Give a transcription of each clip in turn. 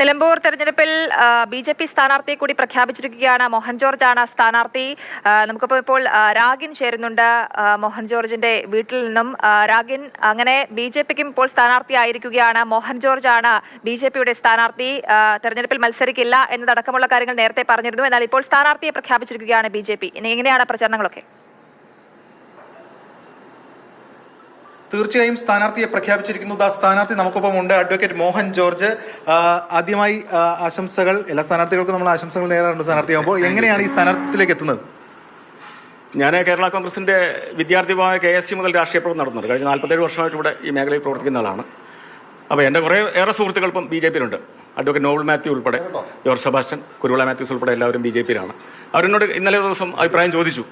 നിലമ്പൂർ തെരഞ്ഞെടുപ്പിൽ ബി.ജെ.പി സ്ഥാനാർത്ഥിയെ കൂടി പ്രഖ്യാപിച്ചിരിക്കുകയാണ്. മോഹൻ ജോർജ് ആണ് സ്ഥാനാർത്ഥി. നമുക്കിപ്പോൾ രാഗിൻ ചേരുന്നുണ്ട് മോഹൻ ജോർജിന്റെ വീട്ടിൽ നിന്നും. രാഗിൻ, അങ്ങനെ ബി.ജെ.പിക്കും ഇപ്പോൾ സ്ഥാനാർത്ഥിയായിരിക്കുകയാണ്. മോഹൻ ജോർജ് ആണ് ബി.ജെ.പിയുടെ സ്ഥാനാർത്ഥി. തെരഞ്ഞെടുപ്പിൽ മത്സരിക്കില്ല എന്നതടക്കമുള്ള കാര്യങ്ങൾ നേരത്തെ പറഞ്ഞിരുന്നു. എന്നാൽ ഇപ്പോൾ സ്ഥാനാർത്ഥിയെ പ്രഖ്യാപിച്ചിരിക്കുകയാണ് ബി.ജെ.പി. ഇനി എങ്ങനെയാണ് പ്രചരണങ്ങളൊക്കെ? തീർച്ചയായും സ്ഥാനാർത്ഥിയെ പ്രഖ്യാപിച്ചിരിക്കുന്നത്. ആ സ്ഥാനാർത്ഥി നമുക്കൊപ്പം ഉണ്ട്, അഡ്വക്കേറ്റ് മോഹൻ ജോർജ്. ആദ്യമായി ആശംസകൾ. എല്ലാ സ്ഥാനാർത്ഥികൾക്കും നമ്മൾ ആശംസകൾ നേരാറുണ്ട് സ്ഥാനാർത്ഥിയാകുമ്പോൾ. എങ്ങനെയാണ് ഈ സ്ഥാനാർത്ഥിയിലേക്ക് എത്തുന്നത്? ഞാൻ കേരള കോൺഗ്രസിന്റെ വിദ്യാർത്ഥി വിഭാഗമായ KSC മുതൽ രാഷ്ട്രീയ പ്രവർത്തനം നടത്തുന്നുണ്ട്. കഴിഞ്ഞ 47 വർഷമായിട്ട് ഇവിടെ ഈ മേഖലയിൽ പ്രവർത്തിക്കുന്ന ആളാണ്. അപ്പോൾ എൻ്റെ ഏറെ സുഹൃത്തുക്കൾ ഇപ്പം BJP-യിലുണ്ട്. അഡ്വക്കേറ്റ് നോബൽ മാത്യു ഉൾപ്പെടെ, ജോർജ് സെബാസ്റ്റ്യൻ, കുരുവിള മാത്യൂസ് ഉൾപ്പെടെ എല്ലാവരും BJP-യിലാണ്. അവരെന്നോട് ഇന്നലെ ദിവസം അഭിപ്രായം ചോദിച്ചു.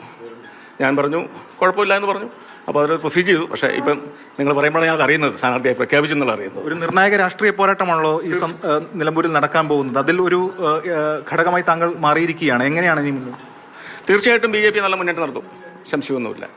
ഞാൻ പറഞ്ഞു കുഴപ്പമില്ല എന്ന് പറഞ്ഞു. അപ്പോൾ അവർ പ്രൊസീഡ് ചെയ്തു. പക്ഷേ ഇപ്പം നിങ്ങൾ പറയുമ്പോഴാണ് ഞങ്ങൾക്ക് അറിയുന്നത് സ്ഥാനാർത്ഥിയെ പ്രഖ്യാപിച്ചു എന്നുള്ള അറിയുന്നത്. ഒരു നിർണായക രാഷ്ട്രീയ പോരാട്ടമാണല്ലോ ഈ നിലമ്പൂരിൽ നടക്കാൻ പോകുന്നത്. അതിൽ ഒരു ഘടകമായി താങ്കൾ മാറിയിരിക്കുകയാണ്. എങ്ങനെയാണ് ഇനി മുന്നോട്ട്? തീർച്ചയായിട്ടും BJP നല്ല മുന്നേറ്റം നടത്തും, സംശയമൊന്നുമില്ല.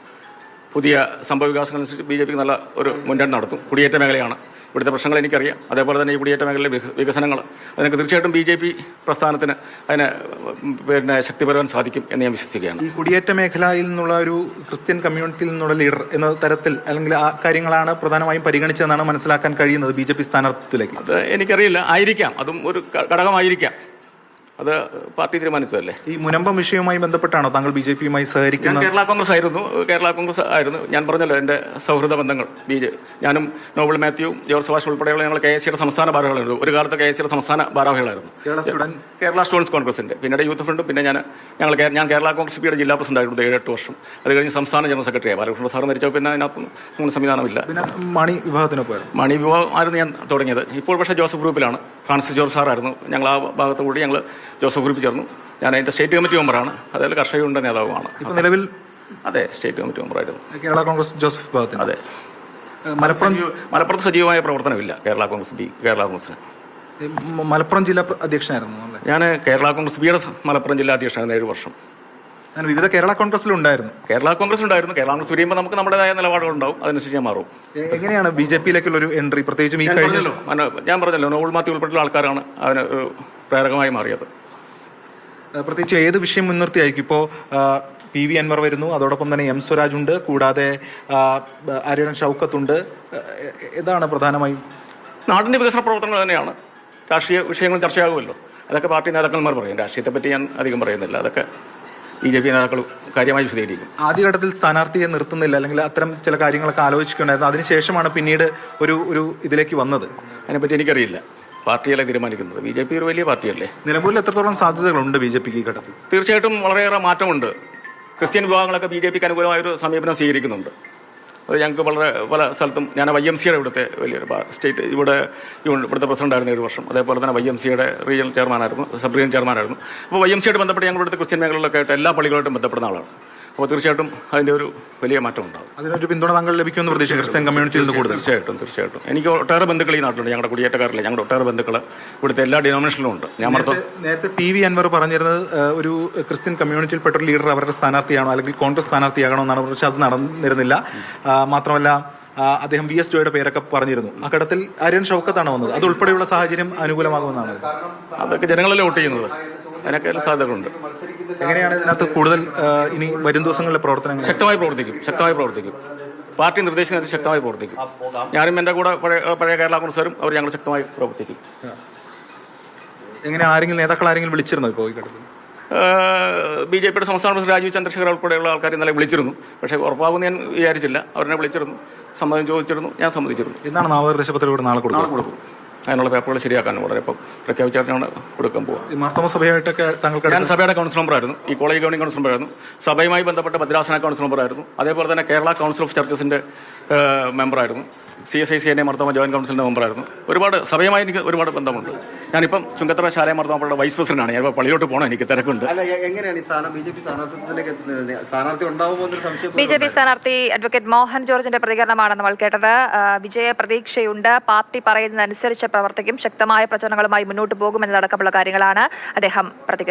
പുതിയ സംഭവ വികാസങ്ങളനുസരിച്ച് BJP നല്ല ഒരു മുന്നേറ്റം നടത്തും. കുടിയേറ്റ മേഖലയാണ് ഇവിടുത്തെ പ്രശ്നങ്ങൾ എനിക്കറിയാം. അതേപോലെ തന്നെ ഈ കുടിയേറ്റ മേഖലയിലെ വികസനങ്ങൾ, അതിനൊക്കെ തീർച്ചയായിട്ടും BJP പ്രസ്ഥാനത്തിന് അതിനെ ശക്തിപരവാൻ സാധിക്കും എന്ന് ഞാൻ വിശ്വസിക്കുകയാണ്. ഈ കുടിയേറ്റ മേഖലയിൽ നിന്നുള്ള ഒരു ക്രിസ്ത്യൻ കമ്മ്യൂണിറ്റിയിൽ നിന്നുള്ള ലീഡർ എന്ന തരത്തിൽ അല്ലെങ്കിൽ ആ കാര്യങ്ങളാണ് പ്രധാനമായും പരിഗണിച്ചതെന്നാണ് മനസ്സിലാക്കാൻ കഴിയുന്നത് BJP സ്ഥാനാർത്ഥിയിലേക്ക്. അത് എനിക്കറിയില്ല, ആയിരിക്കാം, അതും ഒരു ഘടകമായിരിക്കാം. അത് പാർട്ടി തീരുമാനിച്ചതല്ലേ. ഈ മുനമ്പം വിഷയവുമായി ബന്ധപ്പെട്ടാണോ താങ്കൾ BJP-യുമായി സഹകരിക്കുന്നത്? കേരള കോൺഗ്രസ് ആയിരുന്നു. ഞാൻ പറഞ്ഞല്ലോ എൻ്റെ സൗഹൃദ ബന്ധങ്ങൾ. ഞാനും നോബൽ മാത്യുവും ജോർജ് സെബാസ്റ്റ്യൻ ഉൾപ്പെടെയുള്ള ഞങ്ങൾ KSC-യുടെ സംസ്ഥാന ഭാരവാഹികളായിരുന്നു. ഒരു കാലത്ത് KSC-യുടെ സംസ്ഥാന ഭാരവാഹികളായിരുന്നു. കേരള സ്റ്റുഡൻസ് കോൺഗ്രസിന്റെ, പിന്നീട് യൂത്ത് ഫ്രണ്ടും, പിന്നെ ഞാൻ കേരള കോൺഗ്രസ് പിയുടെ ജില്ലാ പ്രസിഡന്റ് ആയിരുന്നു 7-8 വർഷം. അത് കഴിഞ്ഞ് സംസ്ഥാന ജനറൽ സെക്രട്ടറിയായി. ബാലകൃഷ്ണ സാർ മരിച്ചപ്പോൾ പിന്നെ അതിനകത്ത് അങ്ങനെ സംവിധാനമില്ല. മണി വിഭാഗമായിരുന്നു ഞാൻ തുടങ്ങിയത്. ഇപ്പോൾ പക്ഷേ ജോസഫ് ഗ്രൂപ്പിലാണ്. ഫ്രാൻസിസ് ജോർജ് സാറായിരുന്നു. ഞങ്ങൾ ആ ഭാഗത്ത് കൂടി ഞങ്ങൾ ജോസഫ് ഗ്രൂപ്പിൽ ചേർന്നു. ഞാൻ അതിൻ്റെ സ്റ്റേറ്റ് കമ്മിറ്റി മെമ്പറാണ്. അതായത് കർഷകരുടെ നേതാവുമാണ്. ഇപ്പോൾ നിലവിൽ അതെ, സ്റ്റേറ്റ് കമ്മിറ്റി മെമ്പറായിരുന്നു കേരള കോൺഗ്രസ് ജോസഫ് വിഭാഗത്തിന്. അതെ. മലപ്പുറത്ത് സജീവമായ പ്രവർത്തനമില്ല കേരള കോൺഗ്രസിന്. മലപ്പുറം ജില്ലാ അധ്യക്ഷനായിരുന്നു. ഞാൻ കേരള കോൺഗ്രസ് ബിയുടെ മലപ്പുറം ജില്ലാ അധ്യക്ഷനായിരുന്നു 7 വർഷം. ഞാൻ വിവിധ കേരള കോൺഗ്രസിലുണ്ടായിരുന്നു. കേരള കോൺഗ്രസ് വരുമ്പോൾ നമുക്ക് നമ്മുടേതായ നിലപാടുകളുണ്ടാവും, അതനുസരിച്ച് ഞാൻ മാറും. എങ്ങനെയാണ് BJP-യിലേക്കുള്ള ഒരു എൻട്രി? പ്രത്യേകിച്ചും ഈ ഞാൻ പറഞ്ഞല്ലോ, നോബൽ മാത്യു ഉൾപ്പെട്ടുള്ള ആൾക്കാരാണ് അതിന് പ്രേരകമായി മാറിയത്. പ്രത്യേകിച്ച് ഏത് വിഷയം മുൻനിർത്തിയായിരിക്കും? ഇപ്പോൾ PV അൻവർ വരുന്നു, അതോടൊപ്പം തന്നെ M സ്വരാജ് ഉണ്ട്, കൂടാതെ ആര്യൻ ഷൗക്കത്തുണ്ട്. ഇതാണ് പ്രധാനമായും നാടിൻ്റെ വികസന പ്രവർത്തനങ്ങൾ തന്നെയാണ്. രാഷ്ട്രീയ വിഷയങ്ങൾ ചർച്ചയാകുമല്ലോ, അതൊക്കെ പാർട്ടി നേതാക്കന്മാർ പറയും. രാഷ്ട്രീയത്തെപ്പറ്റി ഞാൻ അധികം പറയുന്നില്ല. അതൊക്കെ BJP നേതാക്കൾ കാര്യമായി വിശദീകരിക്കും. ആദ്യഘട്ടത്തിൽ സ്ഥാനാർത്ഥിയെ നിർത്തുന്നില്ല, അല്ലെങ്കിൽ അത്തരം ചില കാര്യങ്ങളൊക്കെ ആലോചിക്കുകയുണ്ടായിരുന്നു. അതിനുശേഷമാണ് പിന്നീട് ഒരു ഇതിലേക്ക് വന്നത്. അതിനെപ്പറ്റി എനിക്കറിയില്ല. പാർട്ടിയല്ലേ തീരുമാനിക്കുന്നത്. BJP ഒരു വലിയ പാർട്ടിയല്ലേ. നിലമ്പൂരിൽ എത്രത്തോളം സാധ്യതകളുണ്ട് BJP-ക്ക് ഈ ഘട്ടത്തിൽ? തീർച്ചയായിട്ടും വളരെയേറെ മാറ്റമുണ്ട്. ക്രിസ്ത്യൻ വിഭാഗങ്ങളൊക്കെ BJP-ക്ക് അനുകൂലമായൊരു സമീപനം സ്വീകരിക്കുന്നുണ്ട്. അത് ഞങ്ങൾക്ക് പല സ്ഥലത്തും. ഞാൻ YMCA-യുടെ ഇവിടുത്തെ വലിയൊരു സ്റ്റേറ്റ് ഇവിടുത്തെ പ്രസിഡന്റായിരുന്നു 7 വർഷം. അതേപോലെ തന്നെ YMCA-യുടെ റീജിയണൽ ചെയർമാനായിരുന്നു, സബ് റീജിയണൽ ചെയർമാനായിരുന്നു. അപ്പോൾ YMCA-യോട് ബന്ധപ്പെട്ട് ഞങ്ങളുടെ ഇവിടുത്തെ ക്രിസ്ത്യൻ മേഖലകളിലൊക്കെ ആയിട്ട് എല്ലാ പള്ളികളായിട്ടും ബന്ധപ്പെടുന്ന ആളാണ്. അപ്പോൾ തീർച്ചയായിട്ടും അതിൻ്റെ ഒരു വലിയ മാറ്റം ഉണ്ടാകും. അതിനൊരു പിന്തുണ താങ്കൾ ലഭിക്കുമെന്ന് പ്രതീക്ഷ ക്രിസ്ത്യൻ കമ്മ്യൂണിറ്റിയിൽ നിന്ന് കൂടുതൽ. തീർച്ചയായിട്ടും എനിക്ക് ഒട്ടേറെ ബന്ധുക്കൾ ഈ നാട്ടിലുണ്ട്. ഞങ്ങളുടെ കുടിയേറ്റക്കാരില്ല, ഞങ്ങളുടെ ഒട്ടേറെ ബന്ധുക്കൾ ഇവിടുത്തെ എല്ലാ ഡിനോമിനേഷനിലും ഉണ്ട്. നേരത്തെ PV അൻവർ പറഞ്ഞിരുന്നത് ഒരു ക്രിസ്ത്യൻ കമ്മ്യൂണിറ്റിയിൽപ്പെട്ട ഒരു ലീഡർ അവരുടെ സ്ഥാനാർത്ഥിയാണോ അല്ലെങ്കിൽ കോൺഗ്രസ് സ്ഥാനാർത്ഥിയാകണമെന്നാണ്. പക്ഷേ അത് നടന്നിരുന്നില്ല. മാത്രമല്ല അദ്ദേഹം VS ജോയുടെ പേരൊക്കെ പറഞ്ഞിരുന്നു. ആ ഘട്ടത്തിൽ ആര്യൻ ഷൗക്കത്താണ് വന്നത്. അത് ഉൾപ്പെടെയുള്ള സാഹചര്യം അനുകൂലമാകുമെന്നാണ്. അതൊക്കെ ജനങ്ങളല്ലേ വോട്ട് ചെയ്യുന്നത്, അതിനൊക്കെ സാധ്യതകളുണ്ട്. എങ്ങനെയാണ് ഇതിനകത്ത് കൂടുതൽ ഇനി വരും ദിവസങ്ങളിലെ പ്രവർത്തനങ്ങൾ? ശക്തമായി പ്രവർത്തിക്കും. പാർട്ടി നിർദ്ദേശിക്കുന്നത് ശക്തമായി പ്രവർത്തിക്കും. ഞാനും എൻ്റെ കൂടെ പഴയ കേരള കോൺഗ്രസ്സുകാരും അവർ ഞങ്ങൾ ശക്തമായി പ്രവർത്തിക്കും. എങ്ങനെ നേതാക്കൾ ആരെങ്കിലും വിളിച്ചിരുന്നു ഇപ്പോൾ ഈ ഘട്ടത്തിൽ? BJP-യുടെ സംസ്ഥാന പ്രസിഡന്റ് രാജീവ് ചന്ദ്രശേഖർ ഉൾപ്പെടെയുള്ള ആൾക്കാർ ഇന്നലെ വിളിച്ചിരുന്നു. പക്ഷേ ഉറപ്പാകുമെന്ന് ഞാൻ വിചാരിച്ചില്ല. അവരെ വിളിച്ചിരുന്നു, സമ്മതം ചോദിച്ചിരുന്നു, ഞാൻ സമ്മതിച്ചിരുന്നു. എന്നാണ് നാമനിർദ്ദേശ പത്രിക നാളെ കൊടുക്കും? അതിനുള്ള പേപ്പറുകൾ ശരിയാക്കാൻ വളരെ ഇപ്പം പ്രഖ്യാപിച്ചാണ് കൊടുക്കാൻ പോകുക. മാർത്തോമ സഭയായിട്ടൊക്കെ ഞാൻ സഭയുടെ കൗൺസിൽ മെമ്പറായിരുന്നു. ഈ കോളേജ് ഗവർണിംഗ് കൗൺസിൽ മെമ്പറായിരുന്നു. സഭയുമായി ബന്ധപ്പെട്ട ഭദ്രാസന കൗൺസിൽ മെമ്പറായിരുന്നു. അതേപോലെ തന്നെ കേരള കൗൺസിൽ ഓഫ് ചർച്ചസിൻ്റെ മെമ്പറായിരുന്നു. CSICNA മാർത്തോമ ജോയിന്റ് കൗൺസിലിൻ്റെ മെമ്പറായിരുന്നു. സഭയുമായി എനിക്ക് ഒരുപാട് ബന്ധമുണ്ട്. ഞാനിപ്പം ചുങ്കത്തറ ശാല മാർത്തോമയുടെ വൈസ് പ്രസിഡന്റാണ്. ഞാനിപ്പോൾ പള്ളിയിലോട്ട് പോകണം, എനിക്ക് തിരക്കുണ്ട്. BJP സ്ഥാനാർത്ഥി അഡ്വക്കേറ്റ് മോഹൻ ജോർജിന്റെ പ്രതികരണമാണ് നമ്മൾ കേട്ടത്. വിജയ പ്രതീക്ഷയുണ്ട്, പാർട്ടി പറയുന്നതനുസരിച്ച് പ്രവർത്തിക്കും, ശക്തമായ പ്രചരണങ്ങളുമായി മുന്നോട്ട് പോകുമെന്നതടക്കമുള്ള കാര്യങ്ങളാണ് അദ്ദേഹം പ്രതികരിച്ചത്.